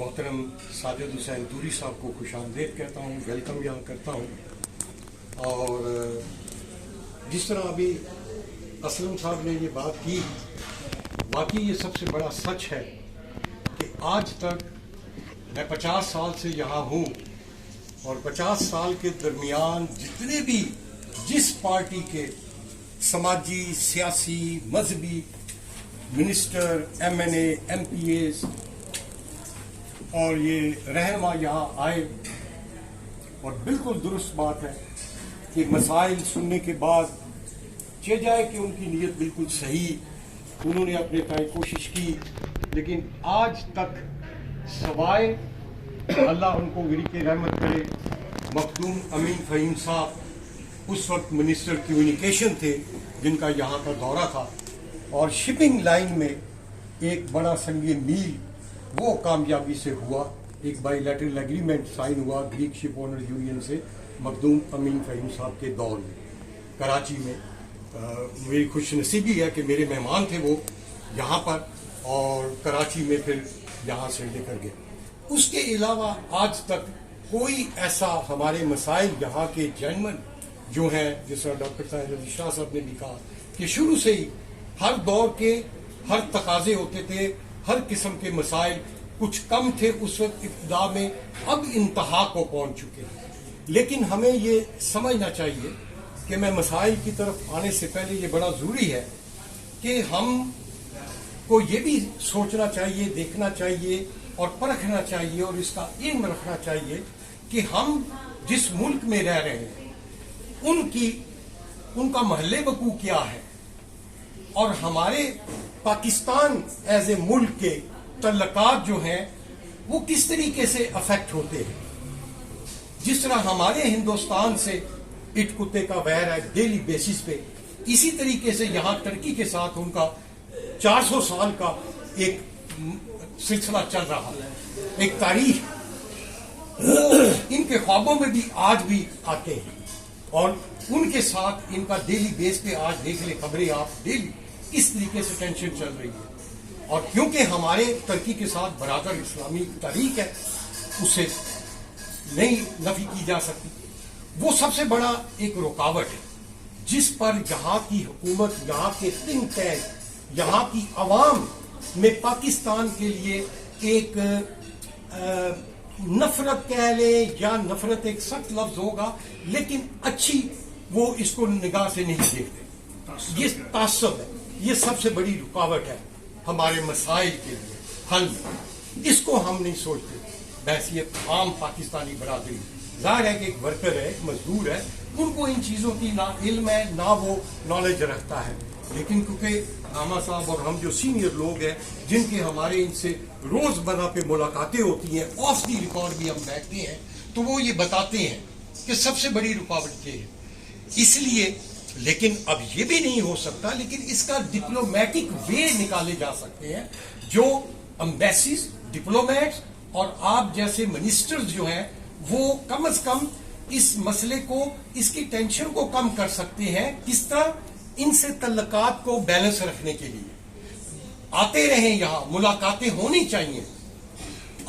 मोहतरम साजिद हुसैन दूरी साहब को खुशामदीद कहता हूँ, वेलकम यहाँ करता हूँ। और जिस तरह अभी असलम साहब ने ये बात की, वाकई ये सबसे बड़ा सच है कि आज तक मैं 50 साल से यहाँ हूँ और 50 साल के दरमियान जितने भी जिस पार्टी के समाजी, सियासी, मजहबी मिनिस्टर, MNA, MPAs और ये रहनुमा यहाँ आए, और बिल्कुल दुरुस्त बात है कि मसाइल सुनने के बाद चे जाए कि उनकी नीयत बिल्कुल सही, उन्होंने अपने ताई कोशिश की, लेकिन आज तक सवाए अल्लाह उनको गिरी रहमत करे, मखदूम अमीन फ़हीम साहब उस वक्त मिनिस्टर कम्युनिकेशन थे जिनका यहाँ का दौरा था, और शिपिंग लाइन में एक बड़ा संगीन मील वो कामयाबी से हुआ। एक बायलैटरल एग्रीमेंट साइन हुआ ग्रीक शिप ओनर यूनियन से मखदूम अमीन फ़हीम साहब के दौर में कराची में। मेरी खुशनसीबी है कि मेरे मेहमान थे वो यहाँ पर, और कराची में फिर यहाँ से लेकर गए। उसके अलावा आज तक कोई ऐसा हमारे मसाइल यहाँ के जेनमन जो हैं, जिस तरह डॉक्टर साहिद शाह साहब ने भी कहा कि शुरू से ही हर दौर के हर तकाजे होते थे, हर किस्म के मसाइल, कुछ कम थे उस वक्त इब्तिदा में, अब इंतहा को पहुंच चुके हैं। लेकिन हमें ये समझना चाहिए कि मैं मसाइल की तरफ आने से पहले ये बड़ा ज़रूरी है कि हम को ये भी सोचना चाहिए, देखना चाहिए और परखना चाहिए और इसका इल्म रखना चाहिए कि हम जिस मुल्क में रह रहे हैं उनका महल्ले वकू क्या है, और हमारे पाकिस्तान एज ए मुल्क के तल्लकात जो हैं वो किस तरीके से अफेक्ट होते हैं। जिस तरह हमारे हिंदुस्तान से इट कुत्ते का वैर है डेली बेसिस पे, इसी तरीके से यहाँ टर्की के साथ उनका 400 साल का एक सिलसिला चल रहा है, एक तारीख इनके ख्वाबों में भी आज भी आते हैं, और उनके साथ इनका डेली बेस पे आज देख ले खबरें आप डेली इस तरीके से टेंशन चल रही है। और क्योंकि हमारे टर्की के साथ बराबर इस्लामी तारीख है, उसे नहीं नफी की जा सकती। वो सबसे बड़ा एक रुकावट है जिस पर यहाँ की हुकूमत, यहाँ के थिंक टैंक, यहाँ की आवाम में पाकिस्तान के लिए एक नफरत कह ले, या नफरत एक सख्त लफ्ज होगा, लेकिन अच्छी वो इसको निगाह से नहीं देखते। ये तासुब है, ये सबसे बड़ी रुकावट है हमारे मसाइल के लिए हल में। इसको हम नहीं सोचते बहसियत आम पाकिस्तानी बरादरी। जाहिर है कि एक वर्कर है, एक मजदूर है, उनको इन चीज़ों की ना इल्म है ना वो नॉलेज रखता है, लेकिन क्योंकि नामा साहब और हम जो सीनियर लोग हैं जिनके हमारे इनसे रोज़मर्रा पे मुलाकातें होती हैं, ऑफ दी रिकॉर्ड भी हम बैठते हैं, तो वो ये बताते हैं कि सबसे बड़ी रुकावट ये है। इसलिए लेकिन अब ये भी नहीं हो सकता, लेकिन इसका डिप्लोमेटिक वे निकाले जा सकते हैं, जो एम्बेसीज, डिप्लोमेट्स और आप जैसे मिनिस्टर्स जो हैं वो कम से कम इस मसले को, इसकी टेंशन को कम कर सकते हैं। किस तरह? इनसे तल्लकात को बैलेंस रखने के लिए आते रहे, यहाँ मुलाकातें होनी चाहिए।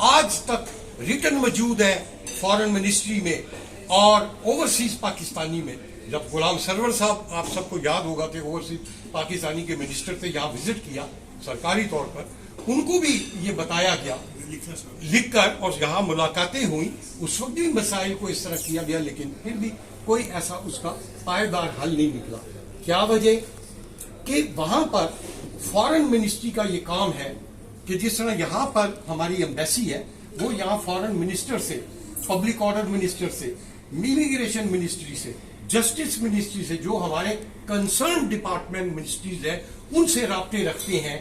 आज तक रिटर्न मौजूद है फॉरेन मिनिस्ट्री में और ओवरसीज पाकिस्तानी में। जब गुलाम सरवर साहब, आप सबको याद होगा कि ओवरसीज पाकिस्तानी के मिनिस्टर थे, यहाँ विजिट किया सरकारी तौर पर, उनको भी ये बताया गया लिखकर, और यहाँ मुलाकातें हुई। उस वक्त भी मसाइल को इस तरह किया गया, लेकिन फिर भी कोई ऐसा उसका पायदार हल नहीं निकला। क्या वजह? कि वहां पर फॉरेन मिनिस्ट्री का ये काम है कि जिस तरह यहाँ पर हमारी एम्बेसी है, वो यहाँ फॉरेन मिनिस्टर से, पब्लिक ऑर्डर मिनिस्टर से, इमिग्रेशन मिनिस्ट्री से, जस्टिस मिनिस्ट्री से, जो हमारे कंसर्न डिपार्टमेंट मिनिस्ट्रीज है, उनसे राब्ते रखते हैं।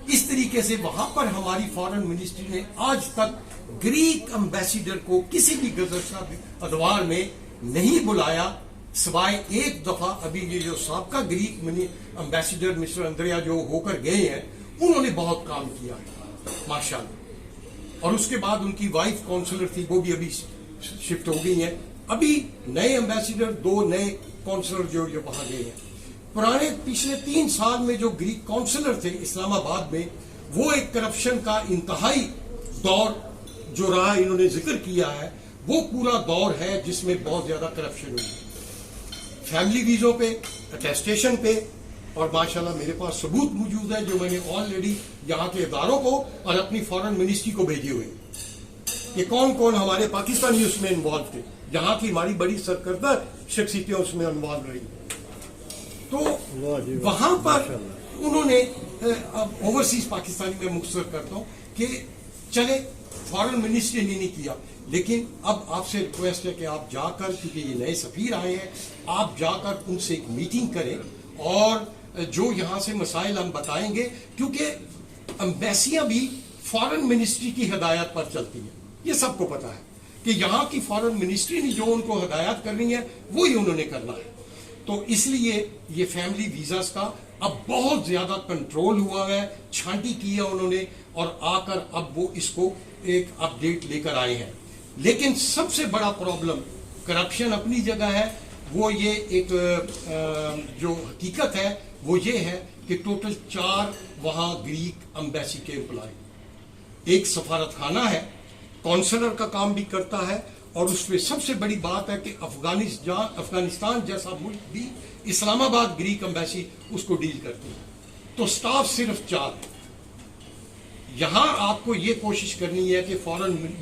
इस तरीके से वहां पर हमारी फॉरेन मिनिस्ट्री ने आज तक ग्रीक एम्बेसडर को किसी भी गुज़श्ता अदवार में नहीं बुलाया, सिवाय एक दफा अभी ये जो साबका ग्रीक एम्बेसडर मिस्टर अंद्रिया जो होकर गए हैं, उन्होंने बहुत काम किया माशाल्लाह। और उसके बाद उनकी वाइफ काउंसलर थी, वो भी अभी शिफ्ट हो गई है। अभी नए एम्बेसडर, 2 नए काउंसलर जो वहां गए हैं। पुराने पिछले 3 साल में जो ग्रीक काउंसलर थे इस्लामाबाद में, वो एक करप्शन का इंतहाई दौर जो रहा इन्होंने जिक्र किया है, वो पूरा दौर है जिसमें बहुत ज्यादा करप्शन हुई है, फैमिली वीजों पे, अटेस्टेशन पे, और माशाल्लाह मेरे पास सबूत मौजूद है जो मैंने ऑलरेडी यहाँ के इदारों को और अपनी फॉरेन मिनिस्ट्री को भेजे हुए कि कौन कौन हमारे पाकिस्तानी उसमें इन्वॉल्व थे, यहाँ की हमारी बड़ी सरकर्दा शख्सियतें उसमें इन्वॉल्व रही। तो वहां पर उन्होंने ओवरसीज पाकिस्तानी में मुख्तर करता हूं कि चले फॉरेन मिनिस्ट्री ने नहीं किया, लेकिन अब आपसे रिक्वेस्ट है कि आप जाकर, क्योंकि ये नए सफीर आए हैं, आप जाकर उनसे एक मीटिंग करें और जो यहाँ से मसाइल हम बताएंगे, क्योंकि एम्बेसियां भी फॉरेन मिनिस्ट्री की हिदायत पर चलती है, ये सबको पता है कि यहाँ की फॉरेन मिनिस्ट्री ने जो उनको हिदायत करनी है वही उन्होंने करना है। तो इसलिए ये फैमिली वीजास का अब बहुत ज्यादा कंट्रोल हुआ है, छांटी की है उन्होंने, और आकर अब वो इसको एक अपडेट लेकर आए हैं। लेकिन सबसे बड़ा प्रॉब्लम करप्शन अपनी जगह है, वो ये एक जो हकीकत है वो ये है कि टोटल 4 वहां ग्रीक एम्बेसी के एम्प्लॉय, एक सफारतखाना है, काउंसलर का काम भी करता है, और उसमें सबसे बड़ी बात है कि अफगानिस्तान जैसा मुल्क भी इस्लामाबाद ग्रीक एम्बेसी उसको डील करती है। तो स्टाफ सिर्फ 4 है। यहां आपको ये कोशिश करनी है कि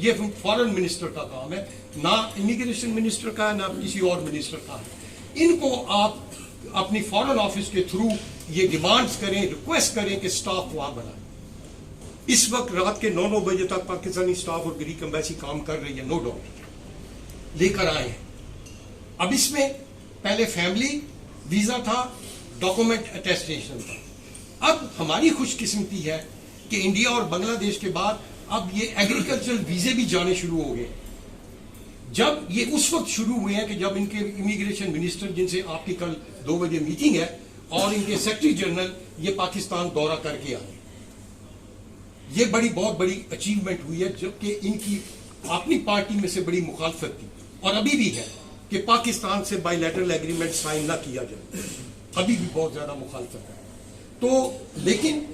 ये फॉरेन मिनिस्टर का काम है, ना इमिग्रेशन मिनिस्टर का है, ना किसी और मिनिस्टर का है। इनको आप अपनी फॉरेन ऑफिस के थ्रू ये डिमांड्स करें, रिक्वेस्ट करें कि स्टाफ वहां बनाए। इस वक्त रात के 9-9 बजे तक पाकिस्तानी स्टाफ और ग्रीक एम्बेसी काम कर रही है, नो डाउट लेकर आए हैं। अब इसमें पहले फैमिली वीजा था, डॉक्यूमेंट अटेस्टेशन था। अब हमारी खुशकिस्मती है कि इंडिया और बांग्लादेश के बाद अब ये एग्रीकल्चरल वीजे भी जाने शुरू हो गए। जब ये उस वक्त शुरू हुए हैं कि जब इनके इमिग्रेशन मिनिस्टर, जिनसे आपकी कल 2 बजे मीटिंग है, और इनके सेक्रेटरी जनरल ये पाकिस्तान दौरा करके आए। ये बहुत बड़ी अचीवमेंट हुई है, जबकि इनकी अपनी पार्टी में से बड़ी मुखालफत थी, और अभी भी है कि पाकिस्तान से बायलैटरल एग्रीमेंट साइन ना किया जाए, अभी भी बहुत ज्यादा मुखालफत है। तो लेकिन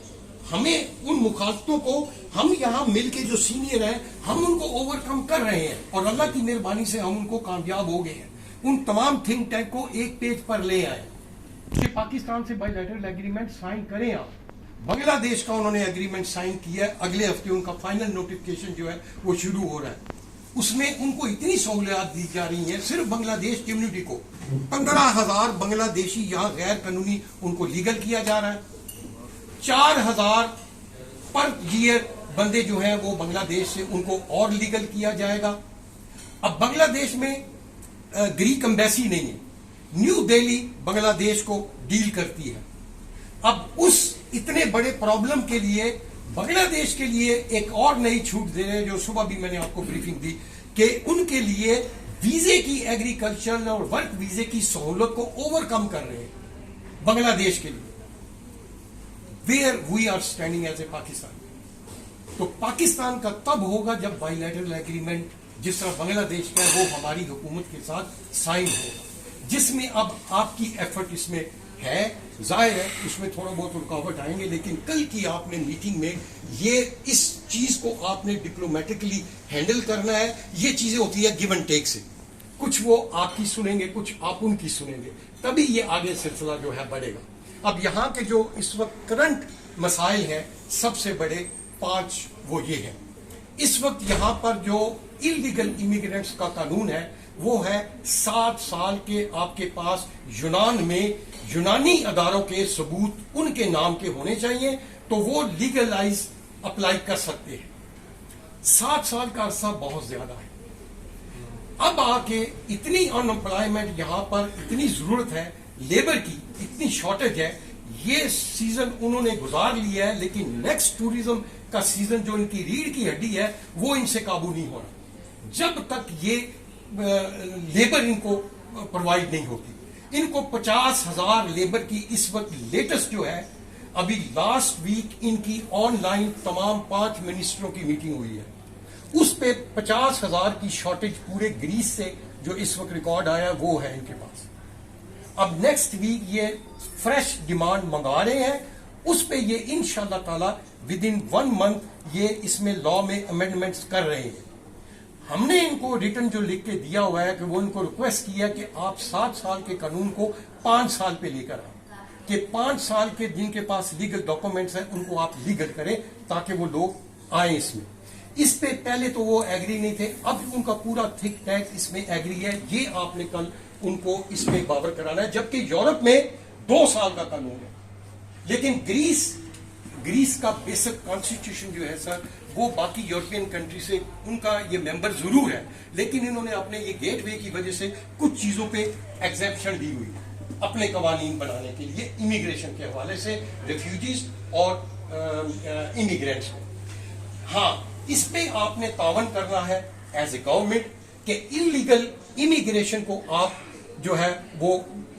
हमें उन मुखालफतों को, हम यहां मिलके जो सीनियर हैं, हम उनको ओवरकम कर रहे हैं, और अल्लाह की मेहरबानी से हम उनको कामयाब हो गए हैं। उन तमाम थिंक टैंक को एक पेज पर ले आए कि पाकिस्तान से बायलैटरल एग्रीमेंट साइन करें आप। बांग्लादेश का उन्होंने एग्रीमेंट साइन किया, अगले हफ्ते उनका फाइनल नोटिफिकेशन जो है वो शुरू हो रहा है। उसमें उनको इतनी सहूलियात दी जा रही है, सिर्फ बांग्लादेश कम्युनिटी को 15,000 बांग्लादेशी यहाँ गैर कानूनी उनको लीगल किया जा रहा है। 4,000 पर ईयर बंदे जो हैं वो बांग्लादेश से उनको और लीगल किया जाएगा। अब बांग्लादेश में ग्रीक एम्बेसी नहीं है, न्यू दिल्ली बांग्लादेश को डील करती है। अब उस इतने बड़े प्रॉब्लम के लिए बांग्लादेश के लिए एक और नई छूट दे रहे हैं, जो सुबह भी मैंने आपको ब्रीफिंग दी कि उनके लिए वीजे की, एग्रीकल्चर और वर्क वीजे की सहूलत को ओवरकम कर रहे हैं बांग्लादेश के लिए। Where we are standing as a Pakistan. तो पाकिस्तान का तब होगा जब बायलैटरल एग्रीमेंट जिस तरह बांग्लादेश का है वो हमारी हुकूमत के साथ साइन होगा, जिसमें अब आपकी एफर्ट इसमें है। जाहिर है उसमें थोड़ा बहुत रुकावट आएंगे, लेकिन कल की आपने मीटिंग में ये इस चीज को आपने डिप्लोमेटिकली हैंडल करना है। ये चीजें होती है गिव एंड टेक से, कुछ वो आपकी सुनेंगे, कुछ आप उनकी सुनेंगे, तभी ये आगे सिलसिला जो है बढ़ेगा। अब यहाँ के जो इस वक्त करंट मसाइल हैं सबसे बड़े 5 वो ये है। इस वक्त यहाँ पर जो इलीगल इमिग्रेंट्स का कानून है वो है 7 साल के आपके पास यूनान में यूनानी अदारों के सबूत उनके नाम के होने चाहिए, तो वो लीगलाइज अप्लाई कर सकते हैं। 7 साल का अरसा बहुत ज्यादा है। अब आके इतनी अनएम्प्लॉयमेंट यहाँ पर, इतनी जरूरत है लेबर की, इतनी शॉर्टेज है, ये सीजन उन्होंने गुजार लिया है, लेकिन नेक्स्ट टूरिज्म का सीजन जो इनकी रीढ़ की हड्डी है वो इनसे काबू नहीं हो रहा जब तक ये लेबर इनको प्रोवाइड नहीं होती। इनको 50,000 लेबर की इस वक्त लेटेस्ट जो है, अभी लास्ट वीक इनकी ऑनलाइन तमाम 5 मिनिस्टरों की मीटिंग हुई है, उस पे 50,000 की शॉर्टेज पूरे ग्रीस से जो इस वक्त रिकॉर्ड आया वो है इनके पास। अब नेक्स्ट वीक ये फ्रेश डिमांड मंगा रहे हैं, उस पे ये इंशाल्लाह ताला विद इन 1 मंथ ये इसमें लॉ में अमेंडमेंट्स कर रहे हैं। हमने इनको रिटर्न जो लिख के दिया हुआ है कि वो इनको रिक्वेस्ट किया कि आप 7 साल के कानून को 5 साल पे लेकर आए, कि 5 साल के जिनके पास लीगल डॉक्यूमेंट्स हैं उनको आप लीगल करें ताकि वो लोग आए इसमें। इस पे पहले तो वो एग्री नहीं थे, अब उनका पूरा थिक टैक इसमें एग्री है। ये आपने कल उनको इसमें बावर कराना है, जबकि यूरोप में 2 साल का कानून है। लेकिन ग्रीस का बेसिक कॉन्स्टिट्यूशन जो है सर, वो बाकी यूरोपियन कंट्री से उनका ये मेंबर जरूर है, लेकिन इन्होंने अपने ये गेटवे की वजह से कुछ चीजों पे एग्जेप्शन दी हुई है अपने कवानीन बनाने के लिए, इमिग्रेशन के हवाले से, रेफ्यूजीज और इमिग्रेंट्स में। हाँ, इस पे आपने तावन करना है एज ए गवर्नमेंट कि इलीगल इमिग्रेशन को आप जो है वो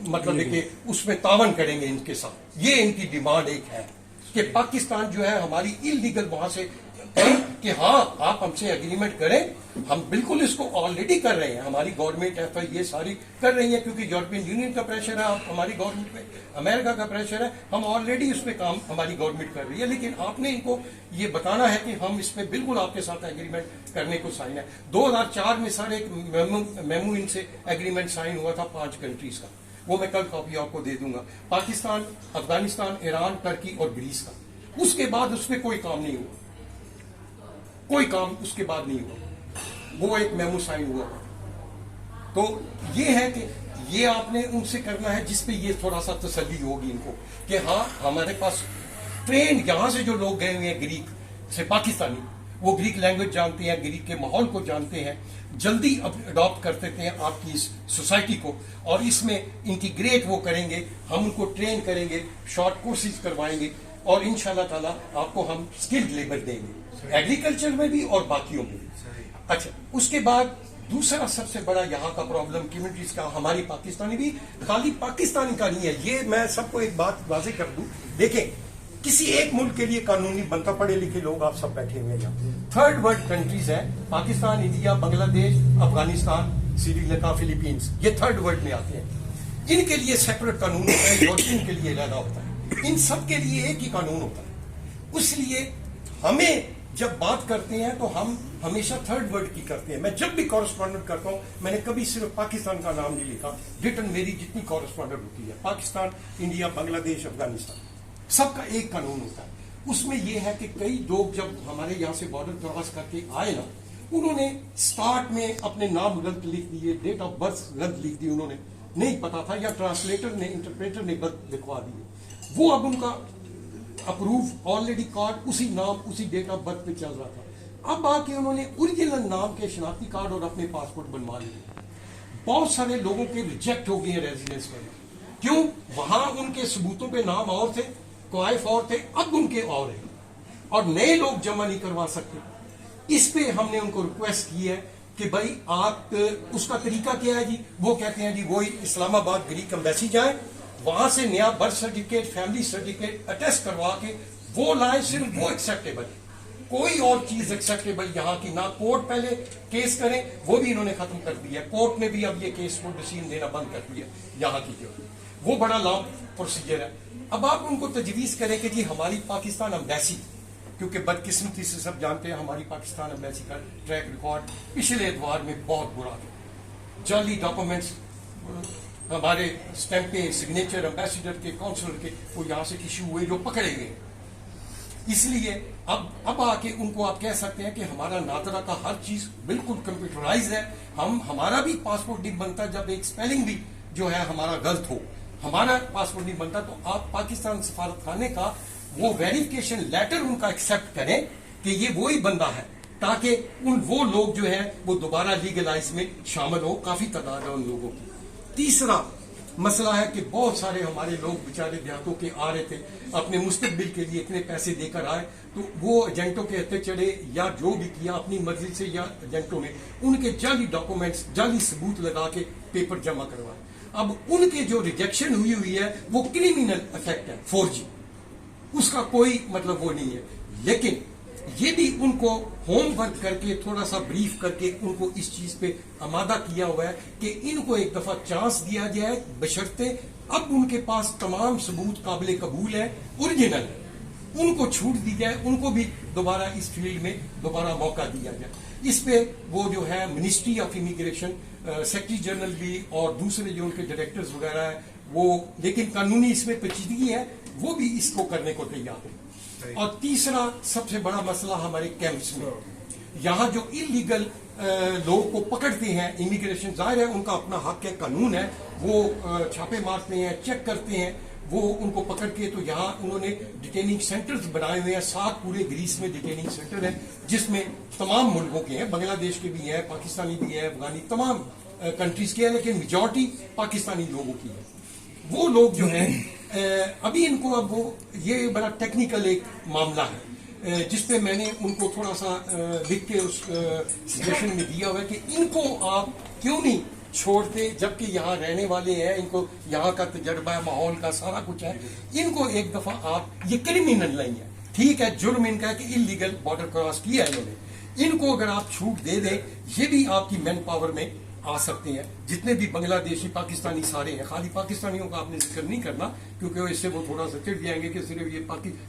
मतलब कि उसमें तावन करेंगे इनके साथ। ये इनकी डिमांड एक है कि पाकिस्तान जो है हमारी इलीगल वहां से कि हाँ आप हमसे एग्रीमेंट करें। हम बिल्कुल इसको ऑलरेडी कर रहे हैं, हमारी गवर्नमेंट एफ ये सारी कर रही है, क्योंकि यूरोपियन यूनियन का प्रेशर है, हमारी गवर्नमेंट पे अमेरिका का प्रेशर है, हम ऑलरेडी उस पर काम हमारी गवर्नमेंट कर रही है। लेकिन आपने इनको ये बताना है कि हम इस पर बिल्कुल आपके साथ एग्रीमेंट करने को साइन है। 2004 में सर एक मेमू इनसे एग्रीमेंट साइन हुआ था 5 कंट्रीज का, वो मैं कल कॉपी आपको दे दूंगा, पाकिस्तान, अफगानिस्तान, ईरान, टर्की और ग्रीस का। उसके बाद उसमें कोई काम नहीं हुआ, कोई काम उसके बाद नहीं हुआ, वो एक मेमो साइन हुआ। तो ये है कि ये आपने उनसे करना है जिसपे ये थोड़ा सा तसल्ली होगी इनको कि हाँ हमारे पास ट्रेन यहां से जो लोग गए हुए हैं ग्रीक से पाकिस्तानी, वो ग्रीक लैंग्वेज जानते हैं, ग्रीक के माहौल को जानते हैं, जल्दी अडॉप्ट करते हैं आपकी इस सोसाइटी को और इसमें इंटीग्रेट वो करेंगे। हम उनको ट्रेन करेंगे, शॉर्ट कोर्सेज करवाएंगे और इंशाल्लाह ताला आपको हम स्किल्ड लेबर देंगे, एग्रीकल्चर में भी और बाकियों में भी। अच्छा, उसके बाद दूसरा सबसे बड़ा यहाँ का प्रॉब्लम कम्युनिटीज का, हमारी पाकिस्तानी भी, खाली पाकिस्तानी का नहीं है, ये मैं सबको एक बात वाजे कर दूं। देखें, किसी एक मुल्क के लिए कानून नहीं बनता, पढ़े लिखे लोग आप सब बैठे हुए हैं यहाँ। 3rd वर्ल्ड कंट्रीज है, पाकिस्तान, इंडिया, बांग्लादेश, अफगानिस्तान, श्रीलंका, फिलीपींस, ये 3rd वर्ल्ड में आते हैं। इनके लिए सेपरेट कानून होता है, यूरोपियन के लिए अलग होता है, इन सब के लिए एक ही कानून होता है। इसलिए हमें जब बात करते हैं तो हम हमेशा 3rd वर्ल्ड की करते हैं। मैं जब भी कॉरेस्पॉन्डेंट करता हूं, मैंने कभी सिर्फ पाकिस्तान का नाम नहीं लिखा। रिटर्न मेरी जितनी कॉरेस्पॉन्डेंट होती है, पाकिस्तान, इंडिया, बांग्लादेश, अफगानिस्तान, सबका एक कानून होता है। उसमें यह है कि कई लोग जब हमारे यहाँ से बॉर्डर क्रॉस करके आए ना, उन्होंने स्टार्ट में अपने नाम गलत लिख दिए, डेट ऑफ बर्थ गलत लिख दी, उन्होंने नहीं पता था, या ट्रांसलेटर ने, इंटरप्रेटर ने गलत लिखवा दिए। वो अब उनका अप्रूव ऑलरेडी कार्ड उसी नाम उसी डेट ऑफ बर्थ पे चल रहा था। अब आके उन्होंने ओरिजिनल नाम के शनाख्ती कार्ड और अपने पासपोर्ट बनवा लिए। बहुत सारे लोगों के रिजेक्ट हो गए हैं रेजिडेंस में। क्यों? वहां उनके सबूतों पे नाम और थे, क्वाइफ और थे, अब उनके और है और नए लोग जमा नहीं करवा सकते। इस पे हमने उनको रिक्वेस्ट की है कि भाई आप उसका तरीका क्या है जी? वो कहते हैं जी वही इस्लामाबाद ग्रीक एम्बेसी जाए, वहां से नया birth certificate, family certificate attest करवा के वो लाए, सिर्फ वो एक्सेप्टेबल, कोई और चीज एक्सेप्टेबल यहाँ की ना। कोर्ट पहले केस करें, वो भी इन्होंने खत्म कर दिया। कोर्ट ने भी अब ये केस को डिसीजन देना बंद कर दिया यहाँ की, जो वो बड़ा लॉन्ग प्रोसीजर है। अब आप उनको तजवीज करें कि जी हमारी पाकिस्तान एम्बेसी, क्योंकि बदकिस्मती से सब जानते हैं हमारी पाकिस्तान एम्बेसी का ट्रैक रिकॉर्ड पिछले एतवार में बहुत बुरा था। जाली डॉक्यूमेंट्स हमारे स्टैंप के, सिग्नेचर एम्बेसडर के, काउंसलर के, वो यहाँ से इश्यू हुए जो पकड़े गए। इसलिए अब आके उनको आप कह सकते हैं कि हमारा नातरा का हर चीज बिल्कुल कंप्यूटराइज है। हमारा भी पासपोर्ट नहीं बनता जब एक स्पेलिंग भी जो है हमारा गलत हो, हमारा पासपोर्ट नहीं बनता। तो आप पाकिस्तान सफारत खाने का वो वेरिफिकेशन लेटर उनका एक्सेप्ट करें कि ये वो ही बंदा है, ताकि वो लोग जो है वो दोबारा लीगलाइज में शामिल हो। काफी तादाद है उन लोगों की। तीसरा मसला है कि बहुत सारे हमारे लोग बेचारे देहातों के आ रहे थे, अपने मुस्तकबिल के लिए इतने पैसे देकर आए, तो वो एजेंटों के हत्थे चढ़े या जो भी किया अपनी मर्जी से, या एजेंटों ने उनके जाली डॉक्यूमेंट्स, जाली सबूत लगा के पेपर जमा करवाए। अब उनके जो रिजेक्शन हुई है वो क्रिमिनल इफेक्ट है, 4G, उसका कोई मतलब वो नहीं है। लेकिन ये भी उनको होमवर्क करके थोड़ा सा ब्रीफ करके उनको इस चीज पे आमादा किया हुआ है कि इनको एक दफा चांस दिया जाए, बशर्ते अब उनके पास तमाम सबूत काबिल कबूल है, ओरिजिनल है, उनको छूट दी जाए, उनको भी दोबारा इस फील्ड में दोबारा मौका दिया जाए। इस पे वो जो है ministry of immigration, secretary general भी और दूसरे जो उनके डायरेक्टर्स वगैरह है वो, लेकिन कानूनी इसमें पेचीदगी है, वो भी इसको करने को तैयार है। और तीसरा सबसे बड़ा मसला हमारे कैंप्स में, यहाँ जो इलीगल लोग को पकड़ते हैं, इमिग्रेशन जाहिर है उनका अपना हक है, कानून है, वो छापे मारते हैं, चेक करते हैं, वो उनको पकड़ के, तो यहाँ उन्होंने डिटेनिंग सेंटर्स बनाए हुए हैं, 7 पूरे ग्रीस में डिटेनिंग सेंटर है, जिसमें तमाम मुल्कों के हैं, बांग्लादेश के भी हैं, पाकिस्तानी भी हैं, अफगानी, तमाम कंट्रीज के हैं, लेकिन मेजॉरिटी पाकिस्तानी लोगों की है। वो लोग जो हैं अभी इनको, अब वो ये बड़ा टेक्निकल एक मामला है जिसपे मैंने उनको थोड़ा सा लिख के उस सजेशन में दिया हुआ है कि इनको आप क्यों नहीं छोड़ते, जबकि यहाँ रहने वाले हैं, इनको यहाँ का तजर्बा है, माहौल का सारा कुछ है, इनको एक दफा आप, ये क्रिमिनल नहीं है, ठीक है, जुर्म इनका है कि इलीगल बॉर्डर क्रॉस किया है इन्होंने, इनको अगर आप छूट दे दें, ये भी आपकी मैन पावर में आ सकते हैं। जितने भी बांग्लादेशी, पाकिस्तानी सारे हैं, खाली पाकिस्तानियों का आपने जिक्र नहीं करना, क्योंकि इससे वो थोड़ा सा चिढ़ जाएंगे कि सिर्फ ये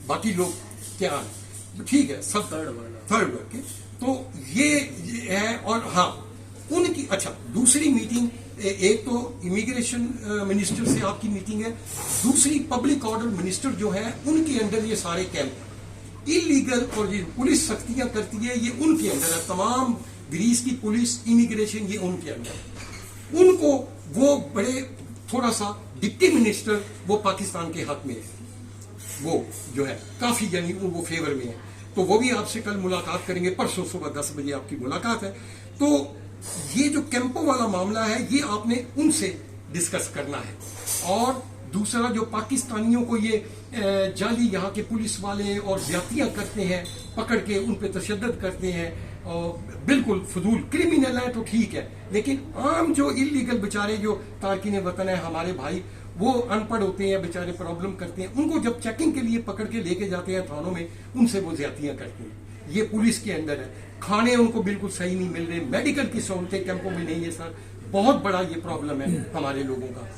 बाकी लोग क्या है, ठीक है, सब थर्ड वर्ग के, तो ये है। और हाँ, उनकी, अच्छा, दूसरी मीटिंग, एक तो इमिग्रेशन मिनिस्टर से आपकी मीटिंग है, दूसरी पब्लिक ऑर्डर मिनिस्टर जो है, उनके अंडर ये सारे कैंप इलीगल, और ये पुलिस सख्तियां करती है, ये उनके अंडर है, तमाम ग्रीस की पुलिस, इमिग्रेशन, ये उनके अंदर। उनको वो बड़े थोड़ा सा डिप्टी मिनिस्टर वो पाकिस्तान के हक में है, वो जो है काफी, यानी वो फेवर में है, तो वो भी आपसे कल मुलाकात करेंगे, परसों सुबह 10 बजे आपकी मुलाकात है। तो ये जो कैंपों वाला मामला है, ये आपने उनसे डिस्कस करना है। और दूसरा, जो पाकिस्तानियों को ये जाली यहाँ के पुलिस वाले और ज्यादतियां करते हैं, पकड़ के उन पे तशद्दुद करते हैं, और बिल्कुल फजूल क्रिमिनल है तो ठीक है, लेकिन आम जो इलीगल बेचारे जो तारकिन वतन है हमारे भाई, वो अनपढ़ होते हैं बेचारे, प्रॉब्लम करते हैं, उनको जब चेकिंग के लिए पकड़ के लेके जाते हैं थानों में, उनसे वो ज्यादतियां करते हैं। ये पुलिस के अंदर है, खाने उनको बिल्कुल सही नहीं मिल रहे, मेडिकल की सहूलतें कैंपों में नहीं है सर, बहुत बड़ा ये प्रॉब्लम है हमारे लोगों का।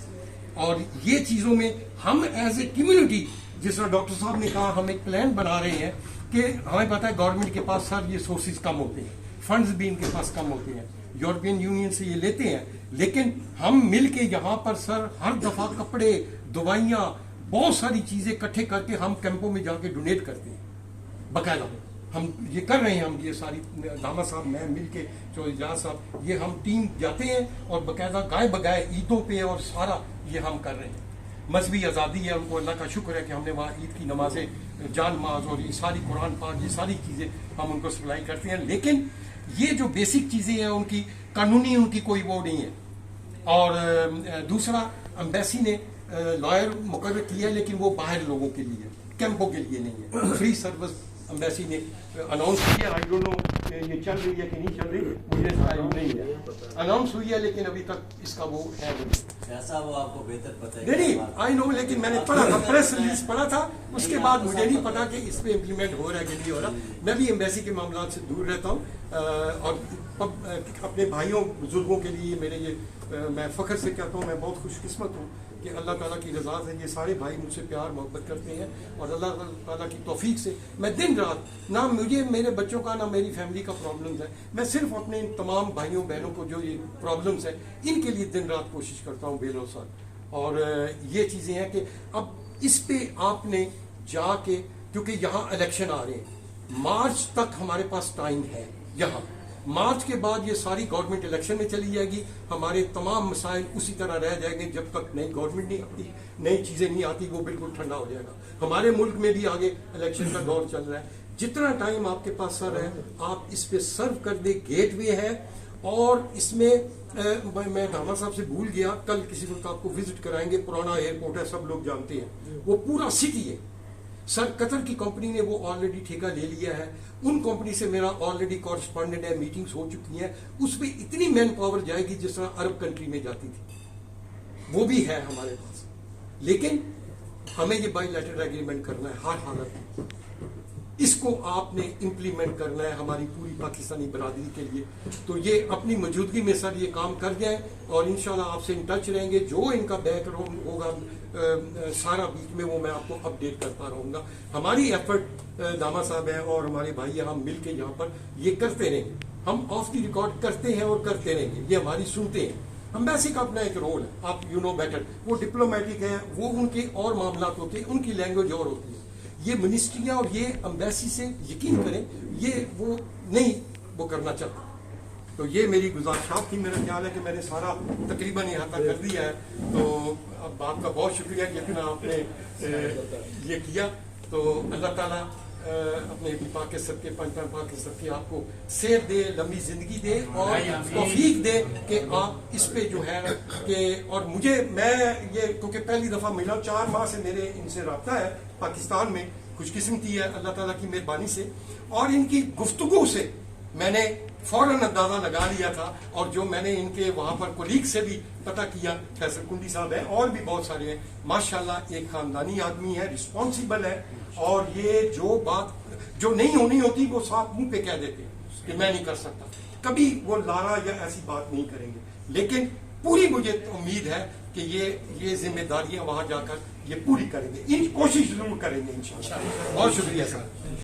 और ये चीजों में हम एज ए कम्युनिटी, जिस तरह डॉक्टर साहब ने कहा, हम एक प्लान बना रहे हैं कि हमें पता है गवर्नमेंट के पास सर ये सोर्सेज कम होते हैं, फंड्स भी इनके पास कम होते हैं, यूरोपियन यूनियन से ये लेते हैं, लेकिन हम मिलके यहाँ पर सर हर दफा कपड़े, दवाइयाँ, बहुत सारी चीजें इकट्ठे करके हम कैंपों में जाके डोनेट करते हैं, बकायदा हम ये कर रहे हैं। हम ये सारी, दामा साहब, मैं मिलके, चौधरी साहब, ये हम टीम जाते हैं और बकायदा गाय बगाए ईदों पे और सारा ये हम कर रहे हैं। मजहबी आज़ादी है, उनको अल्लाह का शुक्र है कि हमने वहाँ ईद की नमाजें, जान माज और ये सारी कुरान पाक, ये सारी चीज़ें हम उनको सप्लाई करते हैं, लेकिन ये जो बेसिक चीज़ें हैं उनकी कानूनी उनकी कोई वो नहीं है। और दूसरा, एम्बेसी ने लॉयर मुकर्रर किया, लेकिन वो बाहर लोगों के लिए, कैंपों के लिए नहीं है, फ्री सर्विस एम्बेसी ने अनाउंस किया। आई डोंट नो ये चल रही है कि नहीं चल रही, मुझे मालूम नहीं है, अनाउंस हुई है, लेकिन अभी तक इसका वो है ऐसा, वो आपको बेहतर पता है। नहीं, आई नो, लेकिन मैंने पढ़ा था, प्रेस रिलीज पढ़ा था, उसके बाद मुझे नहीं पता कि इस पे इम्प्लीमेंट हो रहा है कि नहीं हो रहा। मैं भी एम्बेसी के मामला से दूर रहता हूँ, और अपने भाइयों बुजुर्गों के लिए मेरे ये, मैं फख्र से कहता हूँ, मैं बहुत खुशकिस्मत हूँ कि अल्लाह ताला की रज़ा से ये सारे भाई मुझसे प्यार मोहब्बत करते हैं, और अल्लाह ताला की तौफीक से मैं दिन रात, ना मुझे मेरे बच्चों का, ना मेरी फैमिली का प्रॉब्लम्स है, मैं सिर्फ अपने इन तमाम भाइयों बहनों को जो ये प्रॉब्लम्स है, इनके लिए दिन रात कोशिश करता हूँ बेलौसर। और ये चीज़ें हैं कि अब इस पे आपने जाके, क्योंकि यहाँ इलेक्शन आ रहे हैं, मार्च तक हमारे पास टाइम है, यहाँ मार्च के बाद ये सारी गवर्नमेंट इलेक्शन में चली जाएगी, हमारे तमाम मसाइल उसी तरह रह जाएंगे जब तक नई गवर्नमेंट नहीं आती, नई चीजें नहीं आती, वो बिल्कुल ठंडा हो जाएगा। हमारे मुल्क में भी आगे इलेक्शन का दौर चल रहा है, जितना टाइम आपके पास सर है आप इस पे सर्व कर दे, गेटवे है। और इसमें मैं धामा साहब से भूल गया, कल किसी वक्त आपको विजिट कराएंगे, पुराना एयरपोर्ट है, सब लोग जानते हैं, वो पूरा सिटी है सर, कतर की कंपनी ने वो ऑलरेडी ठेका ले लिया है, उन कंपनी से मेरा ऑलरेडी कॉरेस्पॉन्डेंट है, मीटिंग्स हो चुकी हैं, उसमें इतनी मैन पावर जाएगी जिस तरह अरब कंट्री में जाती थी, वो भी है हमारे पास। लेकिन हमें ये बायलैटरल एग्रीमेंट करना है हर हालत में, इसको आपने इम्प्लीमेंट करना है हमारी पूरी पाकिस्तानी बरादरी के लिए। तो ये अपनी मौजूदगी में सर ये काम कर गए और इंशाल्लाह आपसे इन टच रहेंगे। जो इनका बैकग्राउंड होगा सारा बीच में वो मैं आपको अपडेट करता रहूँगा। हमारी एफर्ट दामा साहब है और हमारे भाई हैं, हम मिल के यहाँ पर ये करते रहेंगे। हम ऑफ द रिकॉर्ड करते हैं और करते रहेंगे, ये हमारी सुनते हैं। अम्बेसी का अपना एक रोल है, आप यू नो बेटर, वो डिप्लोमेटिक है, वो उनके और मामला होते हैं, उनकी लैंग्वेज और होती है। ये मिनिस्ट्रियाँ और ये अम्बेसी से यकीन करें ये वो नहीं वो करना चाहता। तो ये मेरी गुजारिश थी। मेरा ख्याल है कि मैंने सारा तकरीबन यहाँ तक कर दिया है। तो अब आपका बहुत शुक्रिया कि इतना आपने ये किया। तो अल्लाह ताला अपने पाक के सबके पंचर पाक के सबके आपको सेहत दे, लंबी जिंदगी दे और तौफीक दे कि आप इस पे जो है कि और मुझे मैं ये क्योंकि पहली दफ़ा मिला, 4 माह से मेरे इनसे रब्ता है पाकिस्तान में, खुशकिस्मती है अल्लाह ताला की मेहरबानी से। और इनकी गुफ्तगू से मैंने फौरन अंदाजा लगा लिया था। और जो मैंने इनके वहाँ पर कोलीग से भी पता किया, फैसल कुंडी साहब है और भी बहुत सारे हैं, माशाल्लाह एक खानदानी आदमी है, रिस्पॉन्सिबल है। और ये जो बात जो नहीं होनी होती वो साफ मुंह पे कह देते हैं कि मैं नहीं कर सकता, कभी वो लारा या ऐसी बात नहीं करेंगे। लेकिन पूरी मुझे उम्मीद है कि ये जिम्मेदारियां वहां जाकर ये पूरी करेंगे, इन कोशिश जरूर करेंगे इंशाल्लाह। बहुत शुक्रिया सर।